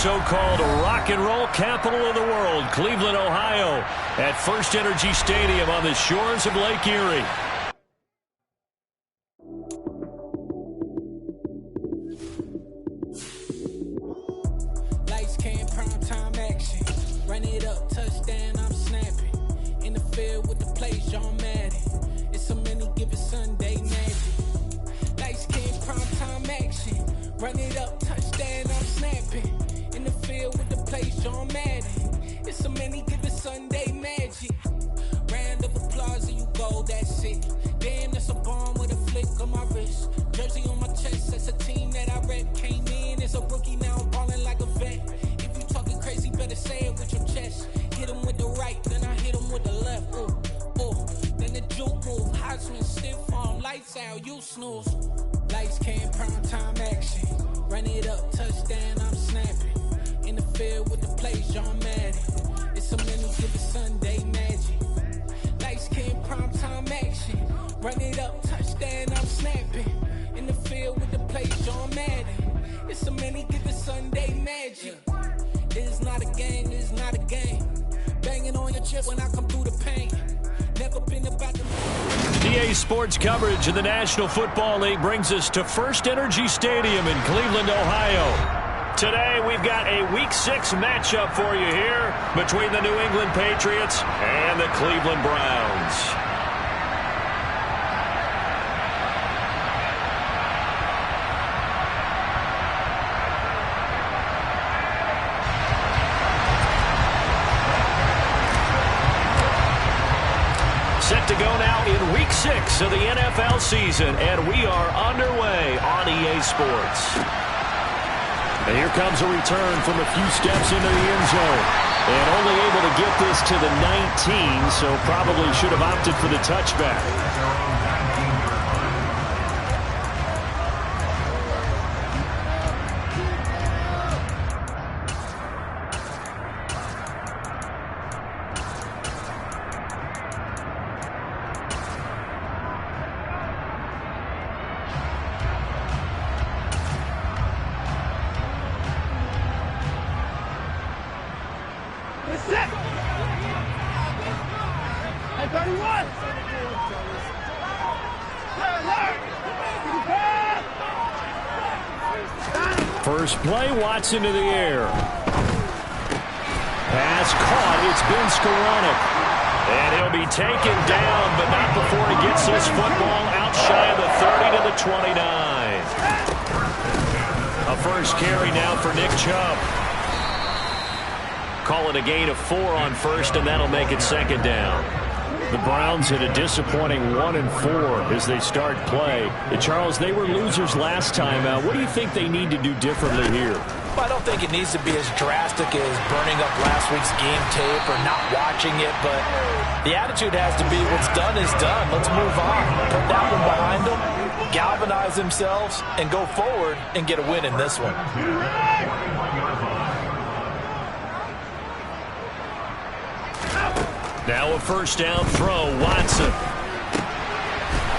so-called rock and roll capital of the world, Cleveland, Ohio, at First Energy Stadium on the shores of Lake Erie. Lights came, prime time action. Run it up, touchdown, I'm snapping. In the field with the play, John Madden. It's a many given Sunday magic. Lights came, prime time action. Run it up, touchdown, I'm snapping. In the field with the play, John Madden. It's a many given Sunday magic. Round of applause and you go, that's it. Damn, that's a bomb with a flick on my wrist. Jersey on my chest, that's a team that I rep. Came in as a rookie, now I'm balling like a vet. If you talking crazy, better say it with your chest. Hit him with the right, then I hit him with the left. Ooh, ooh. Then the juke move, Heisman, stiff arm, lights out, you snooze. Lights came, prime time action. Run it up, touchdown, I'm snapping. In the field with the plays, John Madden. It's a many given Sunday magic. Lights came, prime time action. Run it up, touchdown, I'm snapping. In the field with the plays, John Madden. It's a many given Sunday magic. This is not a game, this is not a game. Banging on your chest when I come through the paint. Never been about the... DA Sports coverage of the National Football League brings us to First Energy Stadium in Cleveland, Ohio. Today, we've got a Week 6 matchup for you here between the New England Patriots and the Cleveland Browns. Set to go now in Week 6 of the NFL season, and we are underway on EA Sports. And here comes a return from a few steps into the end zone. And only able to get this to the 19, so probably should have opted for the touchback. First play, Watson to the air. Pass caught. It's been Skoranek. And he'll be taken down, but not before he gets this football out shy of the 30 to the 29. A first carry now for Nick Chubb. Call it a gain of 4 on first, and that'll make it second down. The Browns had a disappointing 1-4 as they start play. Charles, they were losers last time out. What do you think they need to do differently here? I don't think it needs to be as drastic as burning up last week's game tape or not watching it, but the attitude has to be what's done is done. Let's move on. Put that one behind them, galvanize themselves, and go forward and get a win in this one. Now a first down throw, Watson.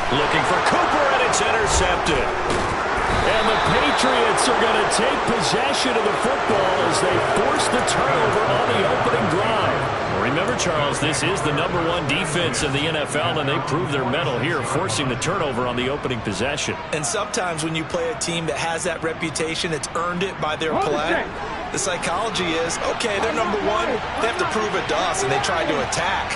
Looking for Cooper, and it's intercepted. And the Patriots are going to take possession of the football as they force the turnover on the opening drive. Remember, Charles, this is the #1 defense in the NFL, and they prove their mettle here, forcing the turnover on the opening possession. And sometimes when you play a team that has that reputation, it's earned it by their play. The psychology is, okay, they're #1. They have to prove it to us, and they tried to attack.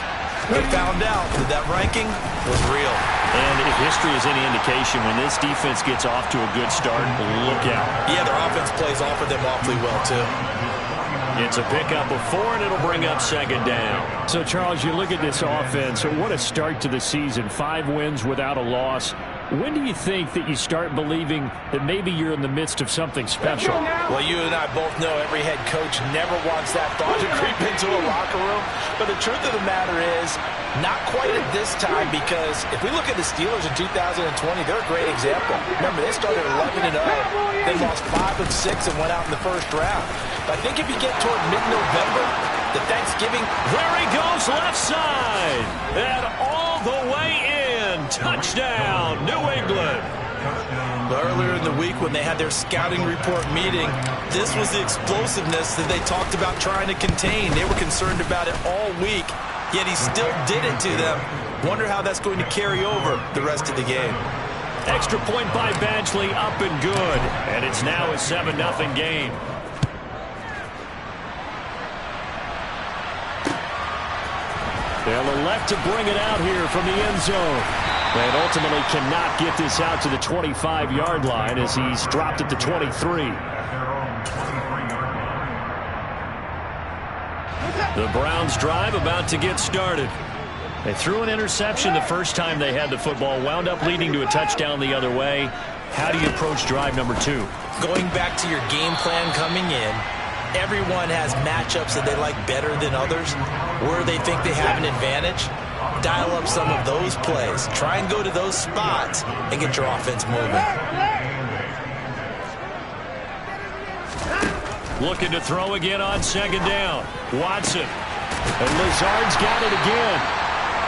They found out that that ranking was real. And if history is any indication, when this defense gets off to a good start, look out. Yeah, their offense plays off of them awfully well, too. It's a pickup of 4, and it'll bring up second down. So, Charles, you look at this offense, so what a start to the season. 5 wins without a loss. When do you think that you start believing that maybe you're in the midst of something special? Well, you and I both know every head coach never wants that thought to creep into a locker room. But the truth of the matter is, not quite at this time, because if we look at the Steelers in 2020, they're a great example. Remember, they started 11-0, then lost 5-6 and went out in the first round. But I think if you get toward mid-November, the Thanksgiving... There he goes, left side. And all the way in. Touchdown, New England. Earlier in the week when they had their scouting report meeting, this was the explosiveness that they talked about trying to contain. They were concerned about it all week, yet he still did it to them. Wonder how that's going to carry over the rest of the game. Extra point by Badgley, up and good. And it's now a 7-0 game. They'll elect to bring it out here from the end zone. And ultimately cannot get this out to the 25-yard line as he's dropped at the 23. The Browns drive about to get started. They threw an interception the first time they had the football, wound up leading to a touchdown the other way. How do you approach drive number 2? Going back to your game plan coming in, everyone has matchups that they like better than others, where they think they have an advantage. Dial up some of those plays. Try and go to those spots and get your offense moving. Looking to throw again on second down. Watson. And Lazard's got it again.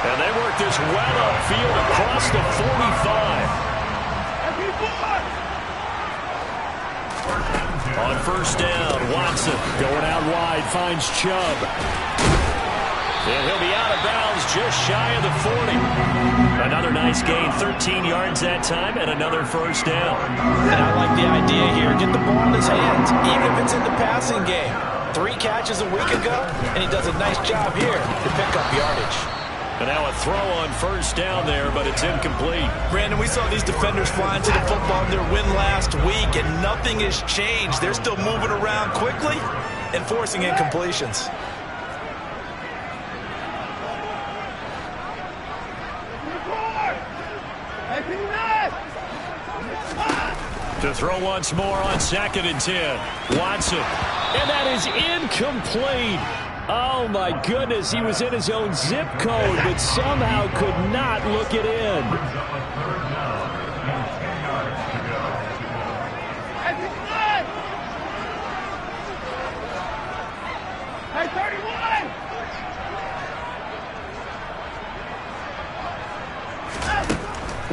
And they work this well upfield across the 45. On first down, Watson going out wide, finds Chubb. And he'll be out of bounds just shy of the 40. Another nice gain, 13 yards that time, and another first down. And I like the idea here. Get the ball in his hands, even if it's in the passing game. 3 catches a week ago, and he does a nice job here to pick up yardage. And now a throw on first down there, but it's incomplete. Brandon, we saw these defenders flying to the football in their win last week, and nothing has changed. They're still moving around quickly and forcing incompletions. To throw once more on 2nd and 10. Watson. And that is incomplete. Oh, my goodness. He was in his own zip code, but somehow could not look it in.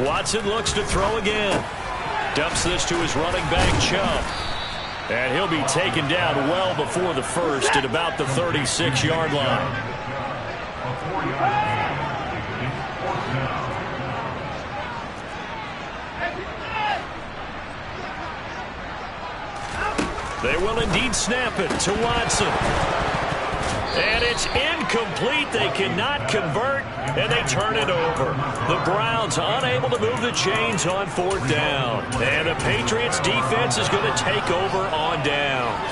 Watson looks to throw again. Dumps this to his running back, Chubb. And he'll be taken down well before the first at about the 36-yard line. They will indeed snap it to Watson. And it's incomplete. They cannot convert, and they turn it over. The Browns unable to move the chains on 4th down. And the Patriots defense is going to take over on downs.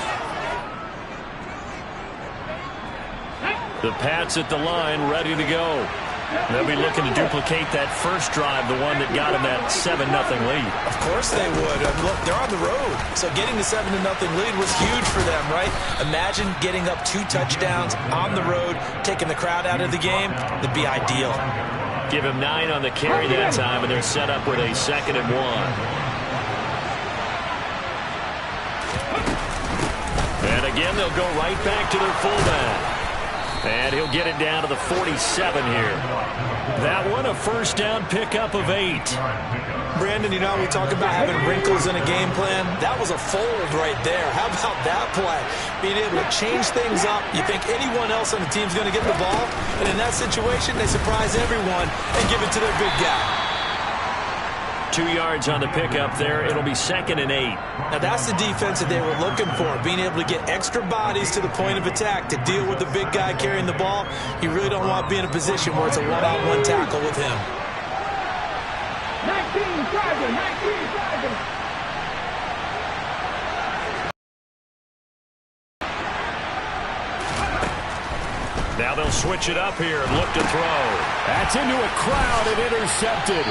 The Pats at the line ready to go. They'll be looking to duplicate that first drive, the one that got them that 7-0 lead. Of course they would. Look, they're on the road. So getting the 7-0 lead was huge for them, right? Imagine getting up 2 touchdowns on the road, taking the crowd out of the game. That'd be ideal. Give him 9 on the carry that time, and they're set up with a 2nd and 1. And again, they'll go right back to their fullback. And he'll get it down to the 47 here. That one, a first down pickup of 8. Brandon, you know we talk about having wrinkles in a game plan? That was a fold right there. How about that play? Being able to change things up. You think anyone else on the team's going to get the ball? And in that situation, they surprise everyone and give it to their big guy. 2 yards on the pickup there. It'll be 2nd and 8. Now that's the defense that they were looking for, being able to get extra bodies to the point of attack to deal with the big guy carrying the ball. You really don't want to be in a position where it's a one-on-one tackle with him. 19 driving, 19 driving. Now they'll switch it up here and look to throw. That's into a crowd and intercepted.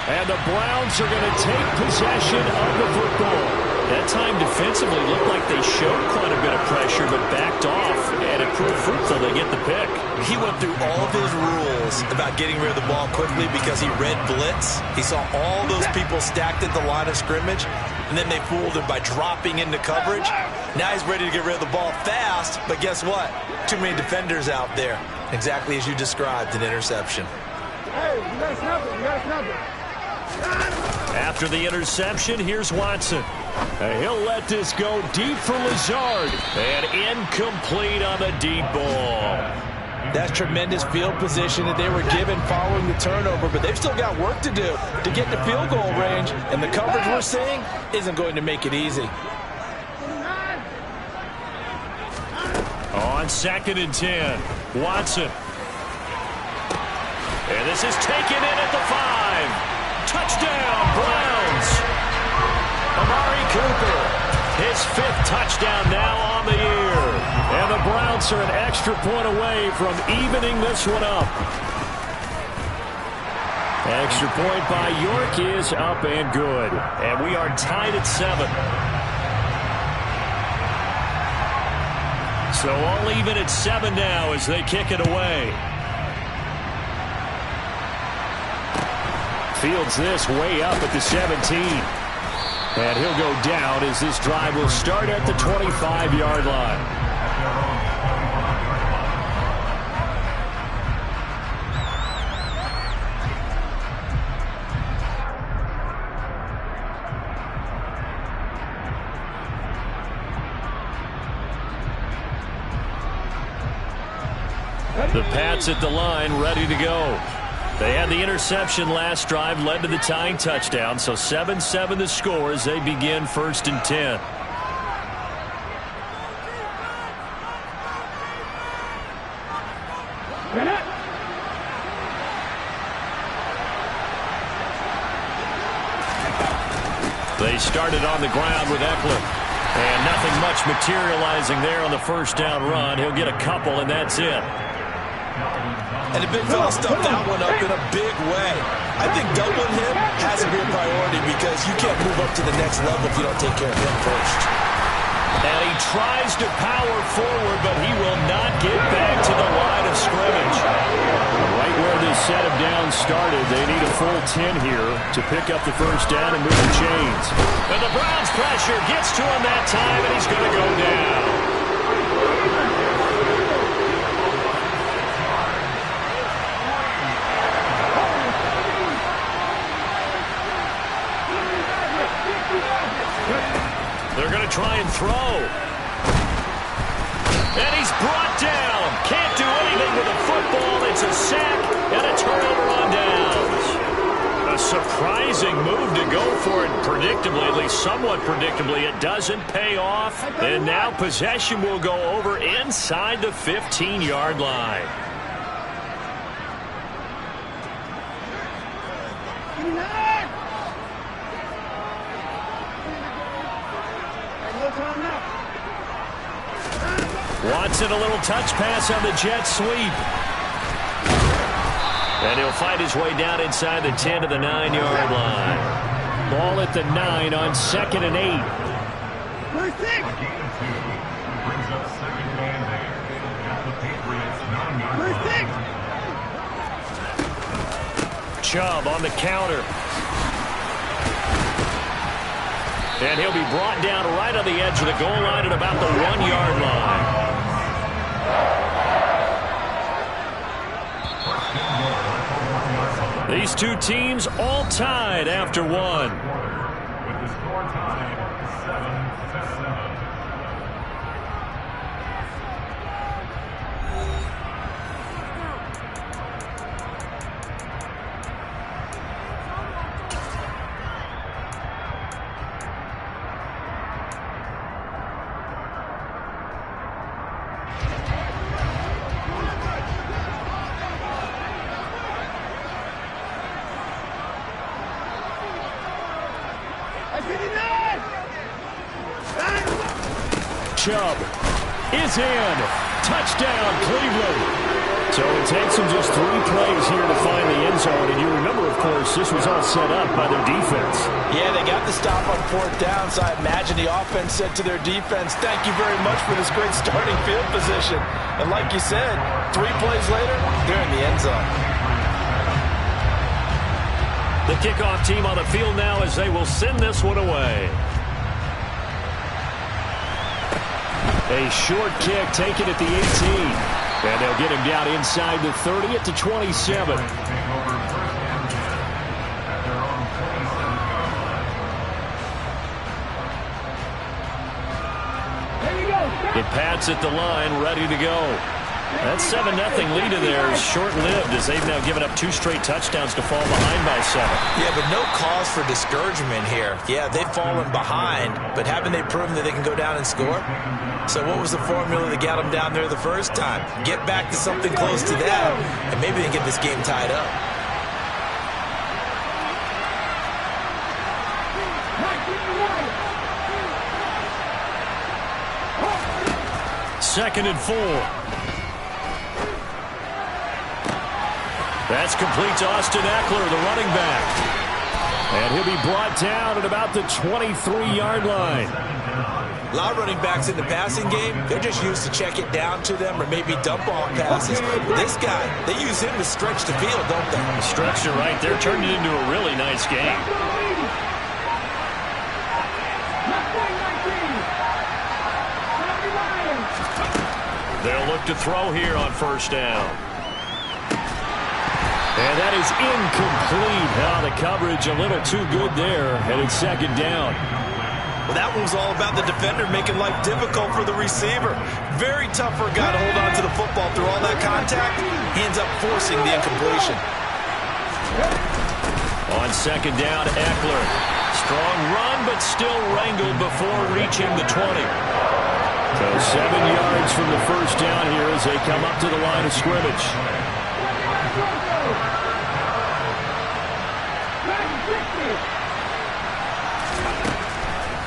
And the Browns are going to take possession of the football. That time defensively looked like they showed quite a bit of pressure but backed off, and it proved fruitful. They get the pick. He went through all of his rules about getting rid of the ball quickly because he read blitz. He saw all those people stacked at the line of scrimmage, and then they fooled him by dropping into coverage. Now he's ready to get rid of the ball fast, but guess what? Too many defenders out there. Exactly as you described, an interception. Hey, you got to snap it. You got to snap it. At After the interception, here's Watson. He'll let this go deep for Lazard. And incomplete on the deep ball. That's tremendous field position that they were given following the turnover, but they've still got work to do to get to field goal range, and the coverage we're seeing isn't going to make it easy. On 2nd and 10, Watson. And this is taken in at the 5. Touchdown, Browns. Amari Cooper, his 5th touchdown now on the year. And the Browns are an extra point away from evening this one up. Extra point by York is up and good. And we are tied at 7. So all even at 7 now as they kick it away. Fields this way up at the 17. And he'll go down as this drive will start at the 25-yard line. The Pats at the line, ready to go. They had the interception last drive, led to the tying touchdown, so 7-7 the score as they begin 1st and 10. They started on the ground with Eckler. And nothing much materializing there on the first down run. He'll get a couple, and that's it. And the big fella stuffed that one up in a big way. I think doubling him has to be a priority because you can't move up to the next level if you don't take care of him first. And he tries to power forward, but he will not get back to the line of scrimmage. Right where this set of downs started, they need a full 10 here to pick up the first down and move the chains. And the Browns pressure gets to him that time, and he's going to go down. They're going to try and throw. And he's brought down. Can't do anything with the football. It's a sack and a turnover on downs. A surprising move to go for it predictably, at least somewhat predictably. It doesn't pay off. And now possession will go over inside the 15-yard line. Watson, a little touch pass on the jet sweep. And he'll fight his way down inside the 10 to the 9-yard line. Ball at the 9 on 2nd and 8. Chubb on the counter. And he'll be brought down right on the edge of the goal line at about the 1-yard line. These two teams all tied after one. With the score tied 7-7. Chubb is in. Touchdown, Cleveland. So it takes them just 3 plays here to find the end zone. And you remember, of course, this was all set up by their defense. Yeah, they got the stop on 4th down, so I imagine the offense said to their defense, thank you very much for this great starting field position. And like you said, 3 plays later, they're in the end zone. The kickoff team on the field now as they will send this one away. A short kick taken at the 18. And they'll get him down inside the 30 at the 27. The Pats at the line, ready to go. That 7-0 lead of theirs short-lived as they've now given up 2 straight touchdowns to fall behind by 7. Yeah, but no cause for discouragement here. Yeah, they've fallen behind, but haven't they proven that they can go down and score? So what was the formula that got them down there the first time? Get back to something close to that, and maybe they can get this game tied up. Second and 4. That's complete to Austin Ekeler, the running back. And he'll be brought down at about the 23-yard line. A lot of running backs in the passing game, they're just used to check it down to them or maybe dump off passes. This guy, they use him to stretch the field, don't they? Stretch it right there, turned it into a really nice game. They'll look to throw here on first down. And that is incomplete. The coverage a little too good there, and it's second down. Well, that one was all about the defender making life difficult for the receiver. Very tough for a guy to hold on to the football through all that contact. He ends up forcing the incompletion. On second down, Ekeler. Strong run, but still wrangled before reaching the 20. So 7 yards from the first down here as they come up to the line of scrimmage.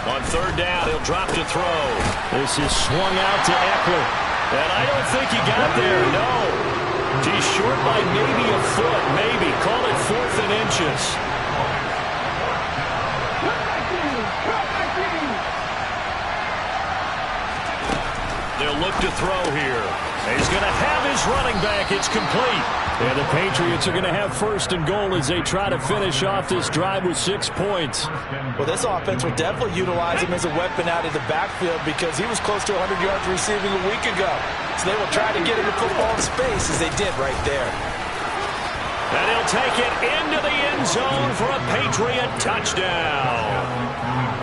On third down, he'll drop to throw. This is swung out to Ekeler. And I don't think he got there, no. He's short by maybe a foot, maybe. Call it 4th and inches. They'll look to throw here. He's going to have his running back. It's complete. And the Patriots are going to have first and goal as they try to finish off this drive with 6 points. Well, this offense will definitely utilize him as a weapon out of the backfield because he was close to 100 yards receiving a week ago. So they will try to get him the football in space as they did right there. And he'll take it into the end zone for a Patriot touchdown.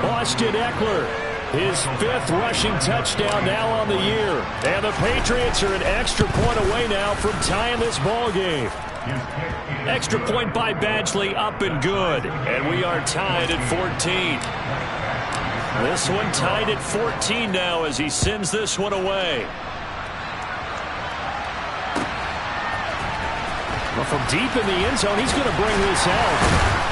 Austin Ekeler. His 5th rushing touchdown now on the year. And the Patriots are an extra point away now from tying this ball game. Extra point by Badgley, up and good. And we are tied at 14. This one tied at 14 now as he sends this one away. Well, from deep in the end zone, he's going to bring this out.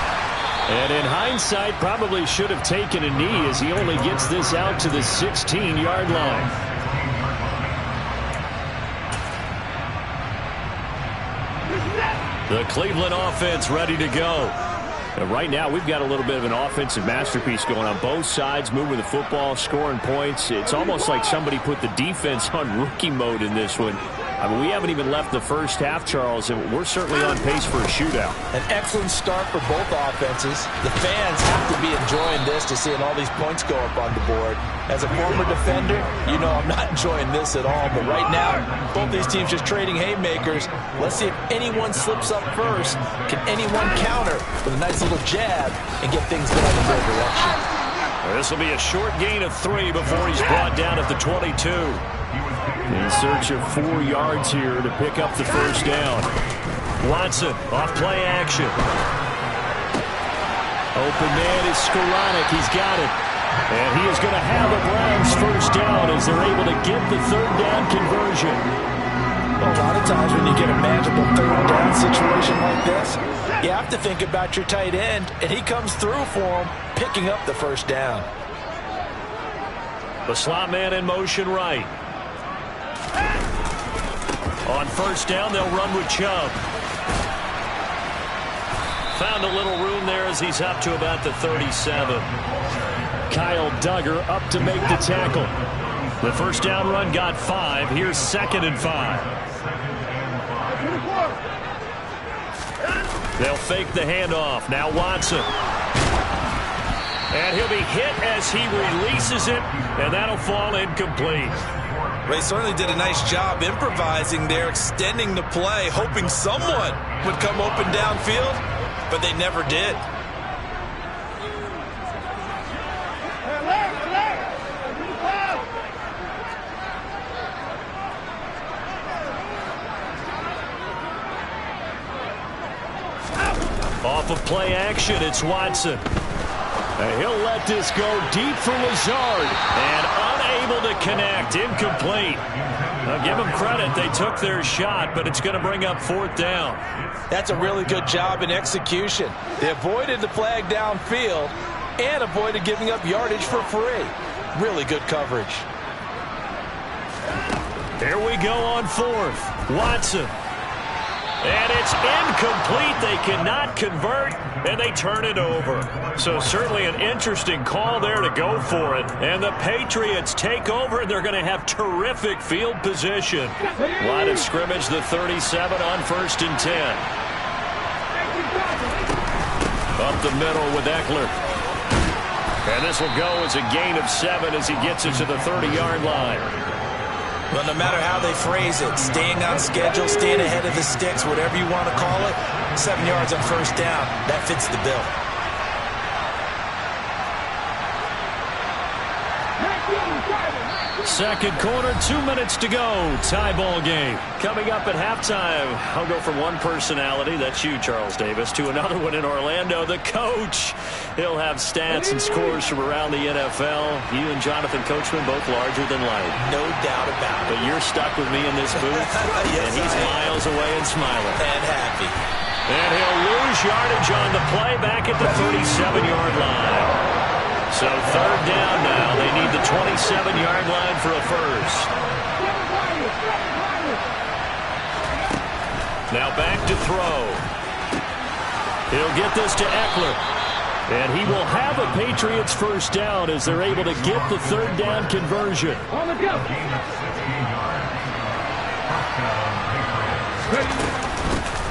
And in hindsight, probably should have taken a knee as he only gets this out to the 16-yard line. The Cleveland offense ready to go. And right now, we've got a little bit of an offensive masterpiece going on both sides, moving the football, scoring points. It's almost like somebody put the defense on rookie mode in this one. I mean, we haven't even left the first half, Charles, and we're certainly on pace for a shootout. An excellent start for both offenses. The fans have to be enjoying this to seeing all these points go up on the board. As a former defender, you know I'm not enjoying this at all. But right now, both these teams just trading haymakers. Let's see if anyone slips up first. Can anyone counter with a nice little jab and get things going in their direction? This will be a short gain of 3 before he's brought down at the 22. In search of 4 yards here to pick up the first down. Watson off play action. Open man is Skoranek. He's got it. And he is going to have a Browns first down as they're able to get the third down conversion. Well, a lot of times when you get a manageable third down situation like this, you have to think about your tight end, and he comes through for him, picking up the first down. The slot man in motion right. On first down, they'll run with Chubb. Found a little room there as he's up to about the 37. Kyle Duggar up to make the tackle. The first down run got 5. Here's 2nd and 5. They'll fake the handoff. Now Watson. And he'll be hit as he releases it, and that'll fall incomplete. They certainly did a nice job improvising there, extending the play, hoping someone would come open downfield, but they never did. action. It's Watson. And he'll let this go deep for Lazard. And unable to connect. Incomplete. Now give them credit. They took their shot, but it's going to bring up 4th down. That's a really good job in execution. They avoided the flag downfield and avoided giving up yardage for free. Really good coverage. Here we go on 4th. Watson. And it's incomplete. They cannot convert, and they turn it over. So certainly an interesting call there to go for it. And the Patriots take over, and they're going to have terrific field position. Line of scrimmage, the 37 on 1st and 10. Up the middle with Eckler. And this will go as a gain of 7 as he gets it to the 30-yard line. Well, no matter how they phrase it, staying on schedule, staying ahead of the sticks, whatever you want to call it, 7 yards on 1st down, that fits the bill. Second quarter, 2 minutes to go. Tie ball game. Coming up at halftime, I'll go from one personality, that's you, Charles Davis, to another one in Orlando, the coach. He'll have stats and scores from around the NFL. You and Jonathan Coachman both larger than life. No doubt about it. But you're stuck with me in this booth, yes, and he's miles away and smiling. And happy. And he'll lose yardage on the play back at the 37-yard line. So 3rd down now. They need the 27-yard line for a first. Now back to throw. He'll get this to Eckler. And he will have a Patriots first down as they're able to get the 3rd down conversion. On the go.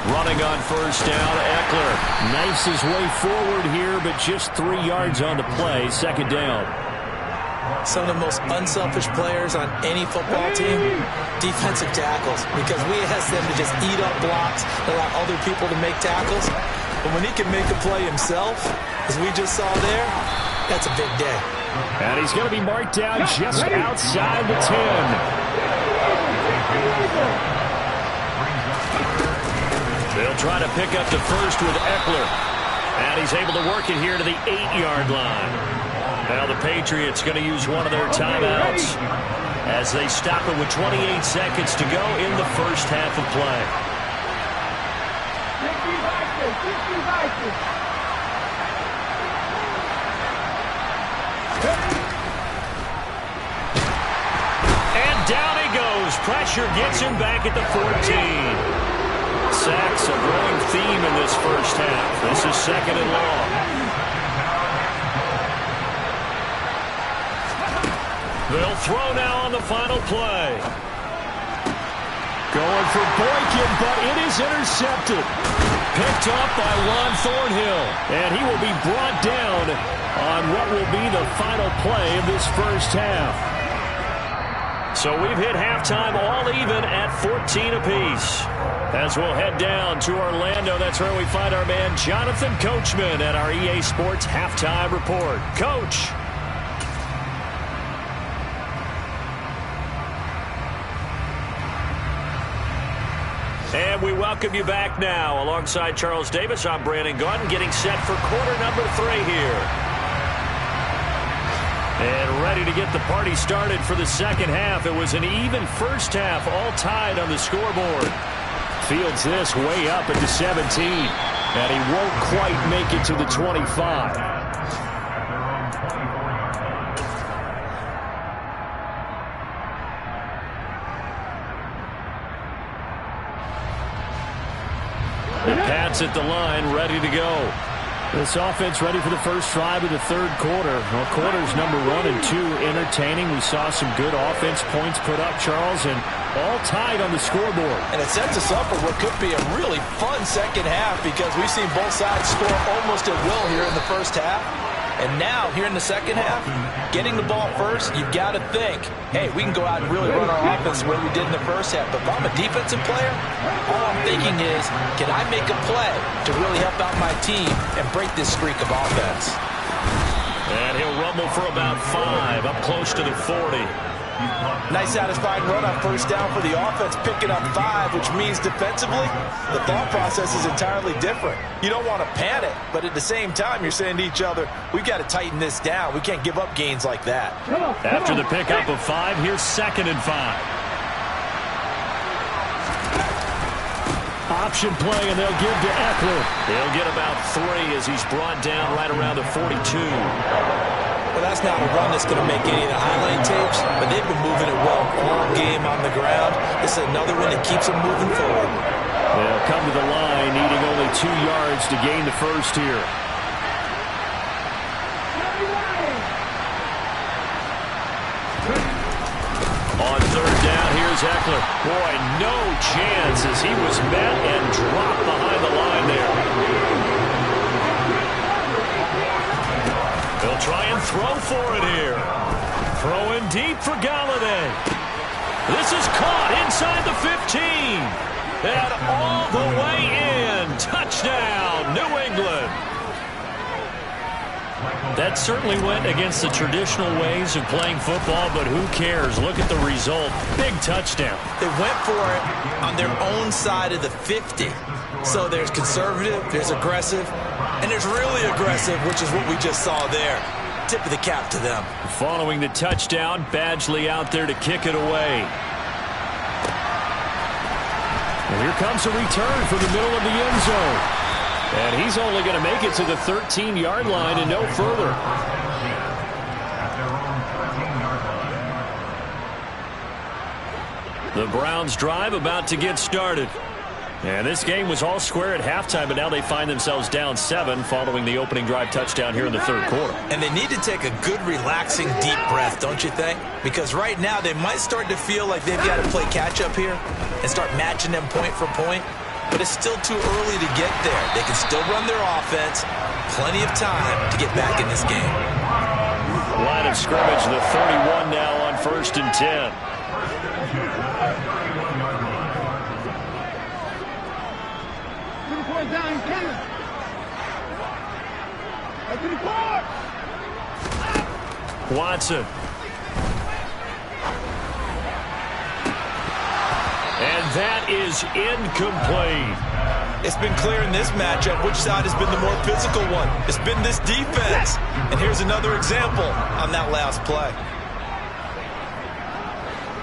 Running on 1st down, Eckler knifes his way forward here, but just 3 yards on the play. 2nd down. Some of the most unselfish players on any football team, defensive tackles, because we ask them to just eat up blocks, allow other people to make tackles. But when he can make a play himself, as we just saw there, that's a big day. And he's going to be marked down just outside the 10. They'll try to pick up the first with Eckler. And he's able to work it here to the 8-yard line. Now the Patriots going to use one of their timeouts as they stop it with 28 seconds to go in the first half of play. And down he goes. Pressure gets him back at the 14. Sacks, a growing theme in this first half. This is 2nd and long. They'll throw now on the final play. Going for Boykin, but it is intercepted. Picked up by Juan Thornhill. And he will be brought down on what will be the final play of this first half. So we've hit halftime all even at 14 apiece. As we'll head down to Orlando, that's where we find our man Jonathan Coachman at our EA Sports Halftime Report. Coach. And we welcome you back now. Alongside Charles Davis, I'm Brandon Gaudin, getting set for quarter number 3 here. And ready to get the party started for the second half. It was an even first half, all tied on the scoreboard. Fields this way up at the 17. And he won't quite make it to the 25. The Pats at the line, ready to go. This offense ready for the first drive of the third quarter. Well, quarters number 1 and 2 entertaining. We saw some good offense points put up, Charles, and all tied on the scoreboard. And it sets us up for what could be a really fun second half because we've seen both sides score almost at will here in the first half. And now, here in the second half, getting the ball first, you've got to think, hey, we can go out and really run our offense the way we did in the first half. But if I'm a defensive player, all I'm thinking is, can I make a play to really help out my team and break this streak of offense? And he'll rumble for about 5, up close to the 40. Nice satisfying run on first down for the offense, picking up 5, which means defensively, the thought process is entirely different. You don't want to panic, but at the same time, you're saying to each other, we've got to tighten this down. We can't give up gains like that. After the pickup of 5, here's 2nd and 5. Option play, and they'll give to Eckler. He'll get about 3 as he's brought down right around the 42. Well, that's not a run that's going to make any of the highlight tapes, but they've been moving it well all game on the ground. This is another one that keeps them moving forward. They'll come to the line, needing only 2 yards to gain the first here. On 3rd down, here's Eckler. Boy, no chance as he was met and dropped behind the line there. They'll try and throw for it here. Throwing deep for Galladay. This is caught inside the 15. And all the way in. Touchdown, New England. That certainly went against the traditional ways of playing football, but who cares? Look at the result. Big touchdown. They went for it on their own side of the 50. So there's conservative, there's aggressive, and there's really aggressive, which is what we just saw there. Tip of the cap to them. Following the touchdown, Badgley out there to kick it away. And here comes a return from the middle of the end zone. And he's only going to make it to the 13-yard line and no further. The Browns drive about to get started. And this game was all square at halftime, but now they find themselves down 7 following the opening drive touchdown here in the 3rd quarter. And they need to take a good, relaxing, deep breath, don't you think? Because right now they might start to feel like they've got to play catch-up here and start matching them point for point. But it's still too early to get there. They can still run their offense. Plenty of time to get back in this game. Line of scrimmage, the 31 now on 1st and 10. Watson. And that is incomplete. It's been clear in this matchup which side has been the more physical one. It's been this defense. And here's another example on that last play.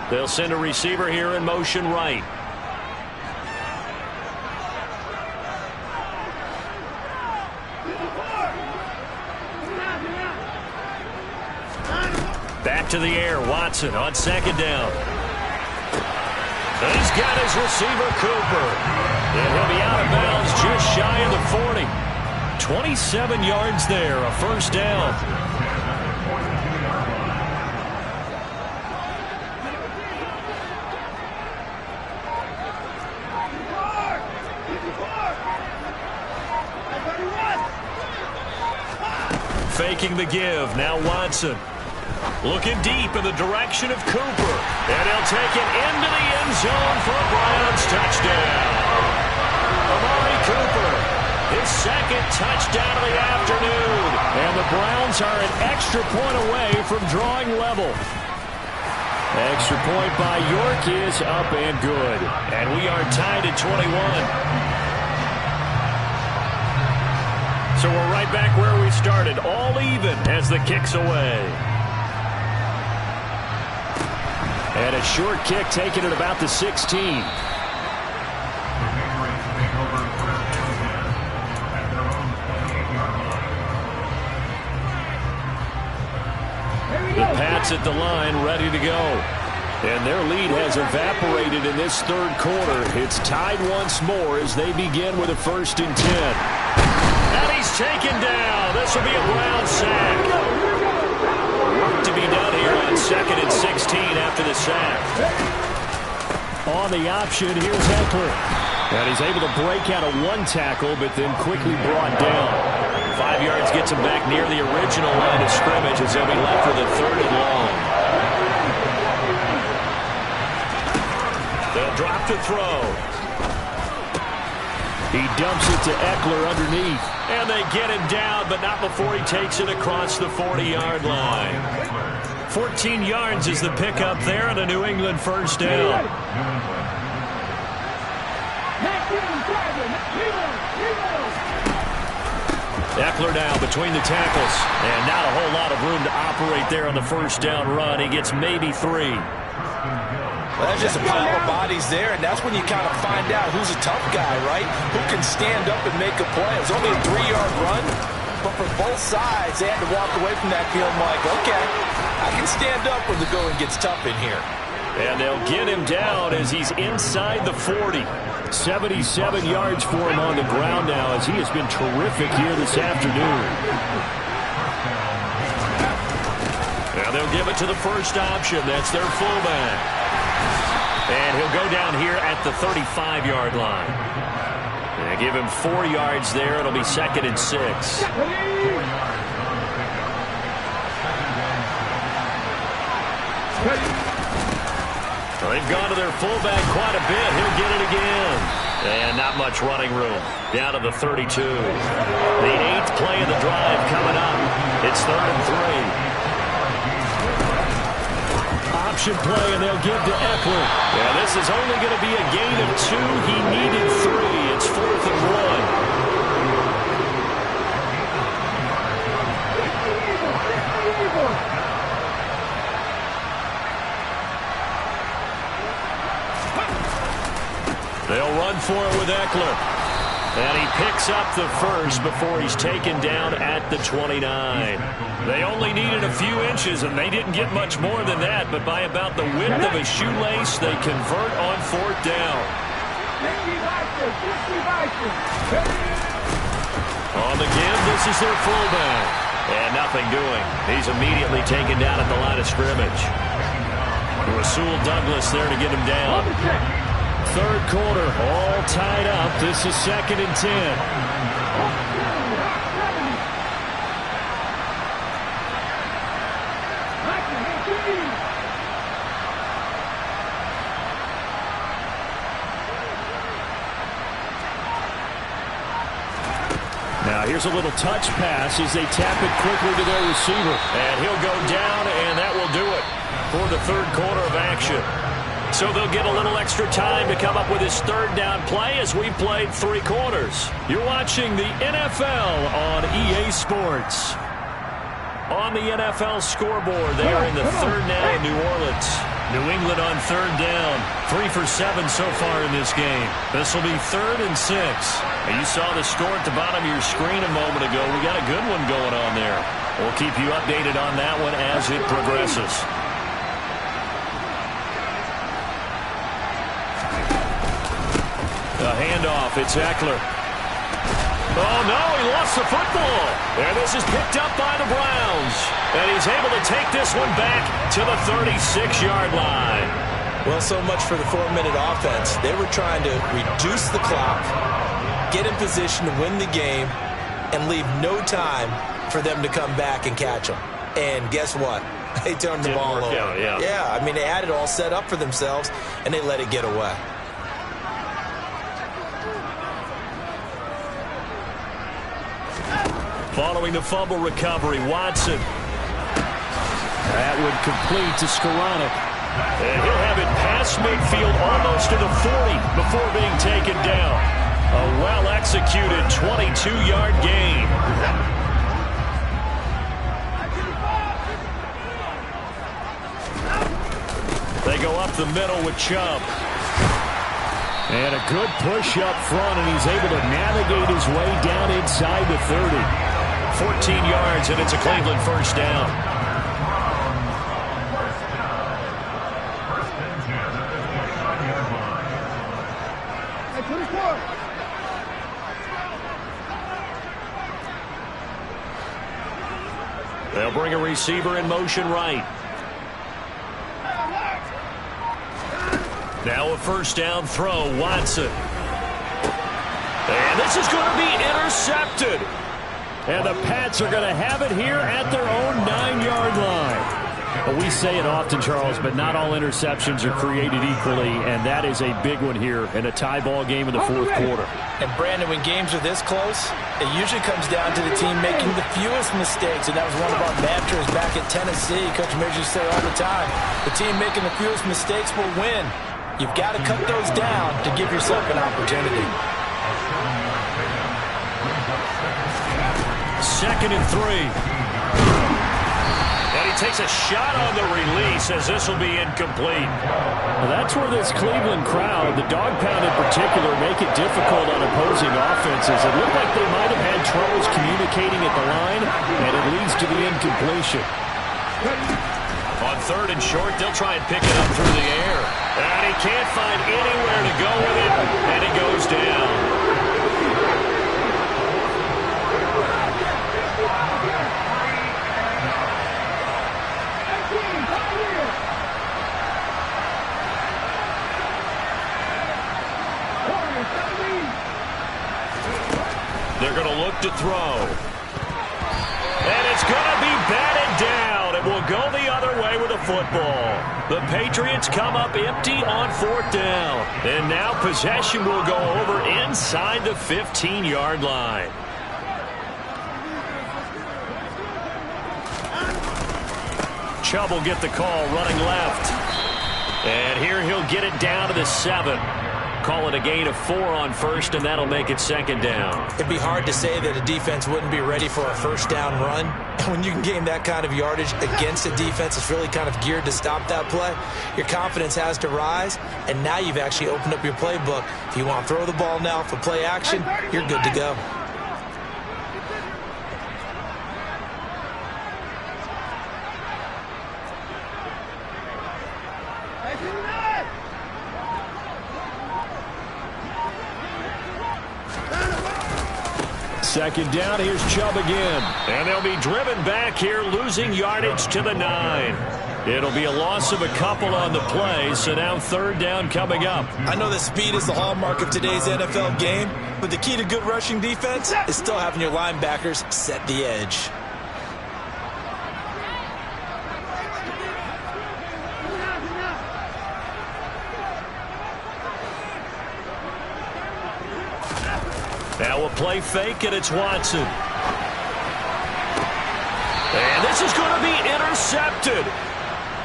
They'll send a receiver here in motion right. Back to the air, Watson on 2nd down. And he's got his receiver, Cooper. And he'll be out of bounds just shy of the 40. 27 yards there, a 1st down. Faking the give, now Watson. Looking deep in the direction of Cooper. And he'll take it into the end zone for a Browns touchdown. Amari Cooper, his 2nd touchdown of the afternoon. And the Browns are an extra point away from drawing level. Extra point by York is up and good. And we are tied at 21. So we're right back where we started, all even as the kick's away. And a short kick taken at about the 16. The Pats at the line, ready to go. And their lead has evaporated in this 3rd quarter. It's tied once more as they begin with a 1st and 10. And he's taken down. This will be a Brown sack. Work to be done here on 2nd and 16 after the sack. On the option, here's Eckler. And he's able to break out of 1 tackle, but then quickly brought down. 5 yards gets him back near the original line of scrimmage as he'll be left with a 3rd and long. They'll drop to throw. He dumps it to Eckler underneath. And they get him down, but not before he takes it across the 40-yard line. 14 yards is the pickup there and a New England first down. Eckler now between the tackles. And not a whole lot of room to operate there on the first down run. He gets maybe 3. Well, that's just a pile of bodies there, and that's when you kind of find out who's a tough guy, right? Who can stand up and make a play. It was only a 3-yard run, but for both sides, they had to walk away from that feeling like, okay, I can stand up when the going gets tough in here. And they'll get him down as he's inside the 40. 77 yards for him on the ground now as he has been terrific here this afternoon. Now they'll give it to the first option. That's their fullback. And he'll go down here at the 35-yard line. And give him 4 yards there. It'll be 2nd and 6. Well, they've gone to their fullback quite a bit. He'll get it again. And not much running room. Down to the 32. The 8th play of the drive coming up. It's 3rd and 3. Option play, and they'll give to Eckler. Yeah, this is only going to be a gain of 2. He needed 3. It's 4th and 1. They'll run for it with Eckler. And he picks up the first before he's taken down at the 29. They only needed a few inches, and they didn't get much more than that. But by about the width of a shoelace, they convert on 4th down. On the give, this is their fullback. And nothing doing. He's immediately taken down at the line of scrimmage. Rasul Douglas there to get him down. 3rd quarter, all tied up. This is 2nd and 10. Now here's a little touch pass as they tap it quickly to their receiver. And he'll go down, and that will do it for the 3rd quarter of action. So they'll get a little extra time to come up with his 3rd down play as we've played 3 quarters. You're watching the NFL on EA Sports. On the NFL scoreboard, they are in the 3rd now in New Orleans. New England on 3rd down. 3 for 7 so far in this game. This will be 3rd and 6. And you saw the score at the bottom of your screen a moment ago. We got a good one going on there. We'll keep you updated on that one as it progresses. A handoff, it's Eckler. Oh, no, he lost the football. And this is picked up by the Browns. And he's able to take this one back to the 36-yard line. Well, so much for the 4-minute offense. They were trying to reduce the clock, get in position to win the game, and leave no time for them to come back and catch them. And guess what? They turned the ball over. Yeah, I mean, they had it all set up for themselves, and they let it get away. Following the fumble recovery, Watson. That would complete to Skoranek. And he'll have it past midfield almost to the 40 before being taken down. A well-executed 22-yard gain. They go up the middle with Chubb. And a good push up front, and he's able to navigate his way down inside the 30. 14 yards, and it's a Cleveland first down. They'll bring a receiver in motion right. Now a first down throw, Watson. And this is going to be intercepted. And the Pats are going to have it here at their own 9-yard line. Well, we say it often, Charles, but not all interceptions are created equally, and that is a big one here in a tie ball game in the fourth quarter. And, Brandon, when games are this close, it usually comes down to the team making the fewest mistakes, and that was one of our mantras back at Tennessee. Coach Midge used to say all the time, the team making the fewest mistakes will win. You've got to cut those down to give yourself an opportunity. 2nd and 3. And he takes a shot on the release as this will be incomplete. Well, that's where this Cleveland crowd, the dog pound in particular, make it difficult on opposing offenses. It looked like they might have had troubles communicating at the line, and it leads to the incompletion. On 3rd and short, they'll try and pick it up through the air. And he can't find anywhere to go with it, and he goes down. They're going to look to throw. And it's going to be batted down. It will go the other way with the football. The Patriots come up empty on 4th down. And now possession will go over inside the 15-yard line. Chubb will get the call running left. And here he'll get it down to the 7. Call it a gain of 4 on 1st, and that'll make it 2nd down. It'd be hard to say that a defense wouldn't be ready for a 1st down run. When you can gain that kind of yardage against a defense that's really kind of geared to stop that play, your confidence has to rise, and now you've actually opened up your playbook. If you want to throw the ball now for play action, you're good to go. Second down, here's Chubb again. And they'll be driven back here, losing yardage to the 9. It'll be a loss of a couple on the play, so now 3rd down coming up. I know that speed is the hallmark of today's NFL game, but the key to good rushing defense is still having your linebackers set the edge. Now we'll play fake, and it's Watson. And this is going to be intercepted.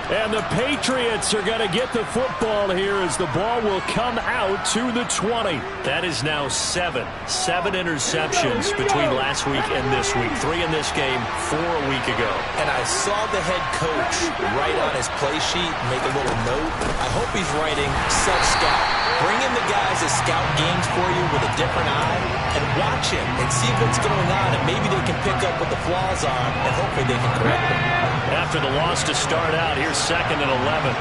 And the Patriots are going to get the football here as the ball will come out to the 20. That is now 7 interceptions between last week and this week. 3 in this game, 4 a week ago. And I saw the head coach write on his play sheet, make a little note. I hope he's writing self-scout. Bring in the guys that scout games for you with a different eye and watch him and see what's going on, and maybe they can pick up what the flaws are, and hopefully they can correct them. After the loss to start out, here's 2nd and 11.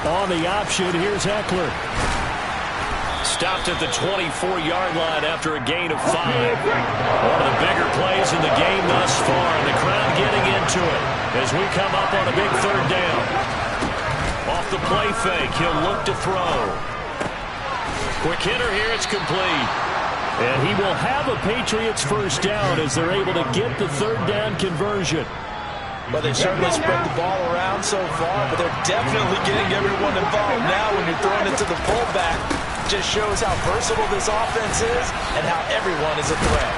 On the option, here's Eckler. Stopped at the 24-yard line after a gain of 5. One of the bigger plays in the game thus far, and the crowd getting into it as we come up on a big 3rd down. Off the play fake, he'll look to throw. Quick hitter here, it's complete. And he will have a Patriots 1st down as they're able to get the 3rd down conversion. Well, they've certainly spread the ball around so far, but they're definitely getting everyone involved now when you're throwing it to the fullback. Just shows how versatile this offense is and how everyone is a threat.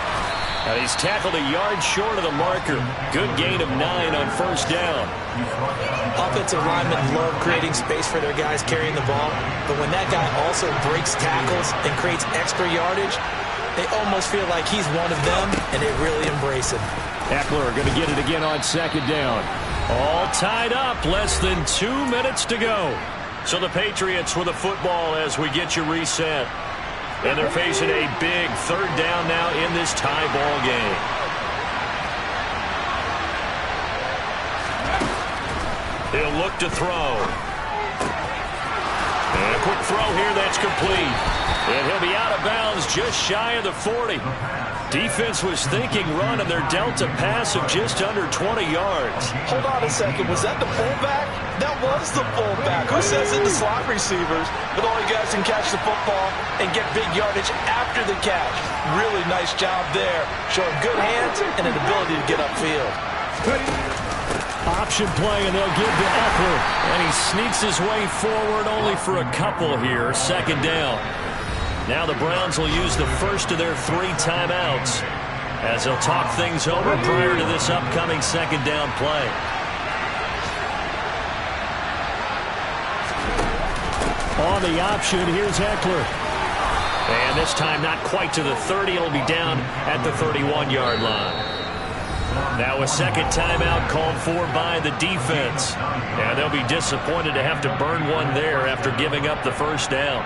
And he's tackled a yard short of the marker. Good gain of 9 on 1st down. Offensive linemen love creating space for their guys carrying the ball, but when that guy also breaks tackles and creates extra yardage, they almost feel like he's one of them, and they really embrace him. Eckler going to get it again on 2nd down. All tied up, less than 2 minutes to go. So the Patriots with the football as we get you reset. And they're facing a big 3rd down now in this tie ball game. He'll look to throw. And a quick throw here, that's complete. And he'll be out of bounds just shy of the 40. Defense was thinking run, and they're dealt a pass of just under 20 yards. Hold on a second. Was that the fullback? That was the fullback. Who says it to slot receivers? But all you guys can catch the football and get big yardage after the catch. Really nice job there. Showing good hands and an ability to get upfield. Option play, and they'll give to Eckler. And he sneaks his way forward only for a couple here. Second down. Now the Browns will use the first of their 3 timeouts as they'll talk things over prior to this upcoming second down play. On the option, here's Eckler. And this time not quite to the 30. It'll be down at the 31-yard line. Now a second timeout called for by the defense. And they'll be disappointed to have to burn one there after giving up the first down.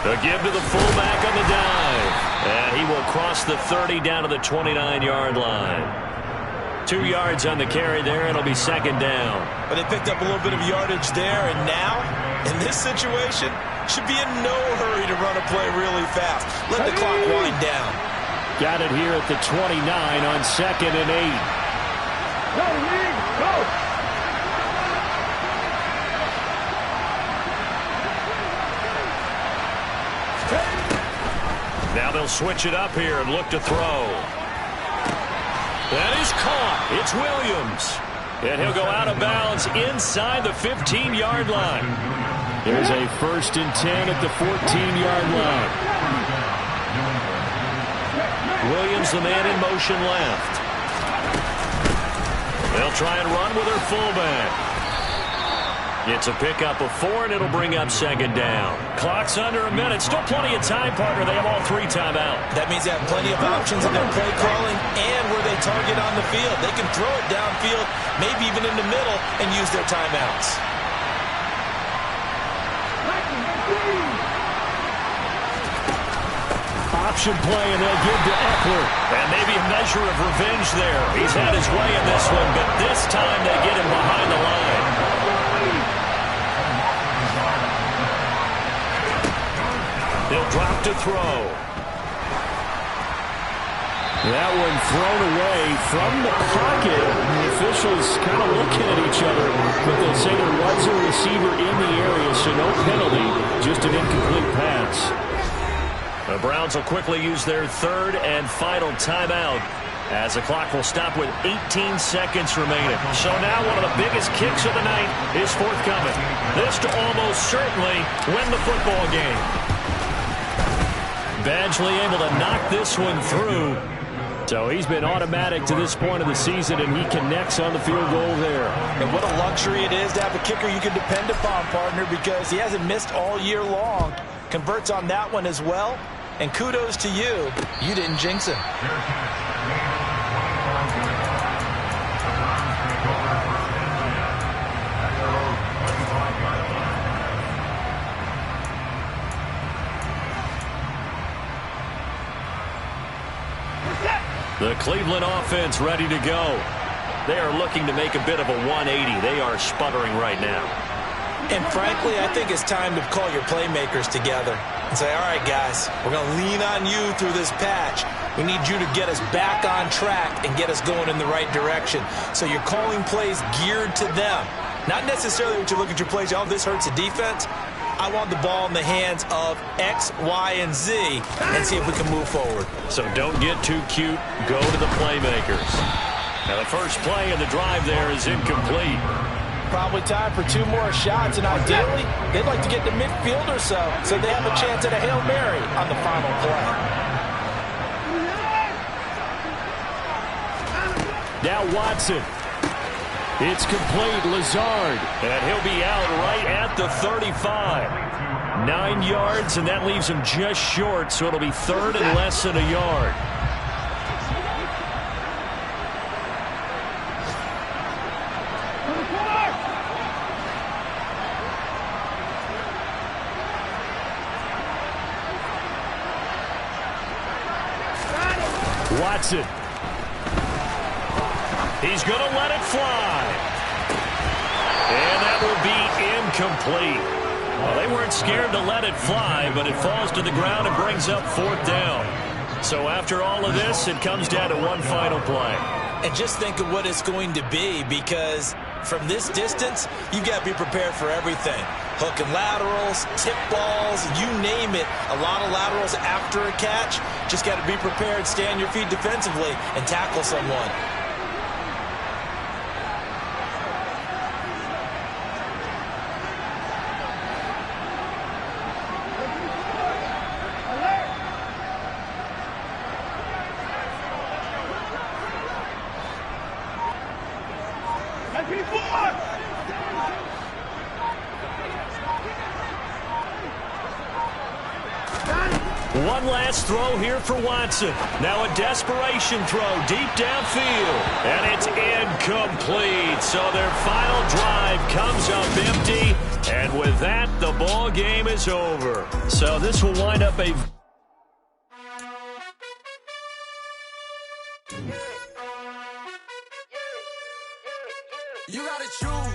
The give to the fullback on the dive. And he will cross the 30 down to the 29-yard line. 2 yards on the carry there, and it'll be second down. But they picked up a little bit of yardage there, and now, in this situation, should be in no hurry to run a play really fast. Let the clock wind down. Got it here at the 29 on 2nd and 8. Go, League, go! Now they'll switch it up here and look to throw. That is caught. It's Williams. And he'll go out of bounds inside the 15-yard line. There's a 1st and 10 at the 14-yard line. Williams, the man in motion left. They'll try and run with their fullback. It's a pickup of 4, and it'll bring up second down. Clock's under a minute. Still plenty of time, partner. They have all 3 timeout. That means they have plenty of options in their play calling and where they target on the field. They can throw it downfield, maybe even in the middle, and use their timeouts. Option play, and they'll give to Eckler. And maybe a measure of revenge there. He's had his way in this one, but this time they get him behind the line. He'll drop to throw. That one thrown away from the pocket. The officials kind of looking at each other, but they'll say there was a receiver in the area, so no penalty, just an incomplete pass. The Browns will quickly use their 3rd and final timeout as the clock will stop with 18 seconds remaining. So now one of the biggest kicks of the night is forthcoming. This to almost certainly win the football game. Badgley able to knock this one through. So he's been automatic to this point of the season, and he connects on the field goal there. And what a luxury it is to have a kicker you can depend upon, partner, because he hasn't missed all year long. Converts on that one as well. And kudos to you. You didn't jinx him. The Cleveland offense ready to go. They are looking to make a bit of a 180. They are sputtering right now. And frankly, I think it's time to call your playmakers together and say, all right, guys, we're going to lean on you through this patch. We need you to get us back on track and get us going in the right direction. So you're calling plays geared to them. Not necessarily when you look at your plays, oh, this hurts the defense. I want the ball in the hands of X, Y, and Z and see if we can move forward. So don't get too cute. Go to the playmakers. Now the first play of the drive there is incomplete. Probably time for 2 more shots, and ideally, they'd like to get to midfield or so they have a chance at a Hail Mary on the final play. Now Watson. It's complete. Lazard. And he'll be out right at the 35. 9 yards, and that leaves him just short, so it'll be 3rd and less than a yard. Watson. He's going to let it fly. And that will be incomplete. Well, they weren't scared to let it fly, but it falls to the ground and brings up 4th down. So after all of this, it comes down to one final play. And just think of what it's going to be, because from this distance, you've got to be prepared for everything. Hook and laterals, tip balls, you name it. A lot of laterals after a catch. Just got to be prepared, stay on your feet defensively, and tackle someone. One last throw here for Watson. Now a desperation throw deep downfield. And it's incomplete. So their final drive comes up empty. And with that, the ball game is over. So this will wind up a... You gotta choose.